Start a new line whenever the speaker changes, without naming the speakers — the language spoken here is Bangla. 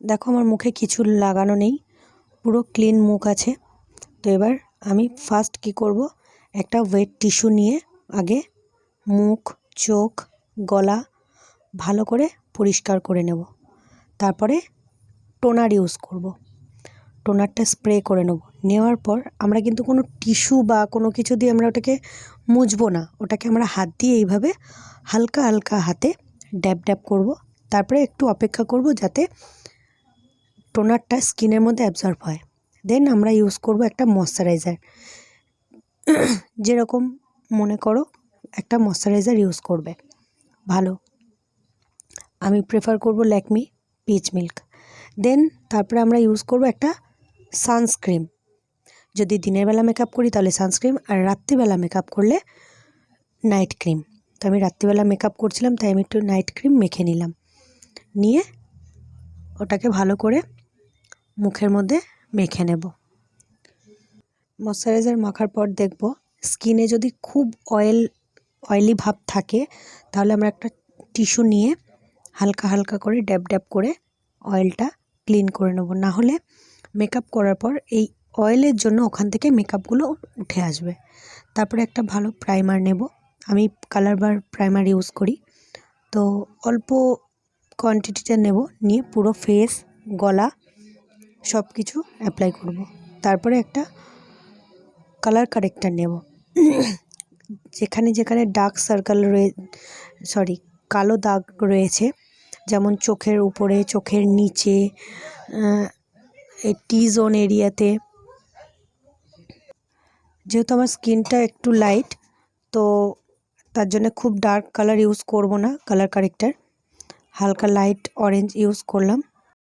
দেখো আমার মুখে কিছু লাগানো নেই, পুরো ক্লিন মুখ আছে। তো এবার আমি ফার্স্ট কি করব, একটা ওয়েট টিস্যু নিয়ে আগে মুখ, চোখ, গলা ভালো করে পরিষ্কার করে নেব। তারপরে টোনার ইউজ করব। টোনারটা স্প্রে করে নেব। নেওয়ার পর আমরা কিন্তু কোনো টিস্যু বা কোনো কিছু দিয়ে আমরা ওটাকে মুছবো না, ওটাকে আমরা হাত দিয়ে এইভাবে হালকা হালকা হাতে ড্যাব ড্যাব করব। তারপরে একটু অপেক্ষা করব যাতে টোনারটা স্কিনের মধ্যে অ্যাবজর্ব হয়। দেন আমরা ইউজ করব একটা ময়শ্চারাইজার। যেরকম মনে করো একটা ময়শ্চারাইজার ইউজ করবে ভালো, আমি প্রেফার করব ল্যাকমি পিচ মিল্ক। দেন তারপরে আমরা ইউজ করব একটা সানস্ক্রিন। যদি দিনের বেলা মেকআপ করি তাহলে সানস্ক্রিন, আর রাত্রিবেলা মেকআপ করলে নাইট ক্রিম। তো আমি রাত্রিবেলা মেকআপ করছিলাম তাই আমি একটু নাইট ক্রিম মেখে নিলাম। নিয়ে ওটাকে ভালো করে মুখের মধ্যে মেখে নেব। ময়শ্চারাইজার মাখার পর দেখব স্কিনে যদি খুব অয়েলি ভাব থাকে তাহলে আমরা একটা টিস্যু নিয়ে হালকা হালকা করে ড্যাব ড্যাব করে অয়েলটা ক্লিন করে নেব। না হলে মেকআপ করার পর এই অয়েলের জন্য ওখান থেকে মেকআপগুলো উঠে আসবে। তারপরে একটা ভালো প্রাইমার নেব। আমি কালার বার প্রাইমার ইউজ করি, তো অল্প কোয়ান্টিটিটা নেব। নিয়ে পুরো ফেস, গলা সব কিছু অ্যাপ্লাই করব। তারপরে একটা কালার কারেক্টার নেব। যেখানে যেখানে ডার্ক সার্কেল কালো দাগ রয়েছে, যেমন চোখের উপরে, চোখের নিচে, এই টি জোন এরিয়াতে। যেহেতু আমার স্কিনটা একটু লাইট, তো তার জন্য খুব ডার্ক কালার ইউজ করব না, কালার কারেক্টার হালকা লাইট অরেঞ্জ ইউজ করলাম।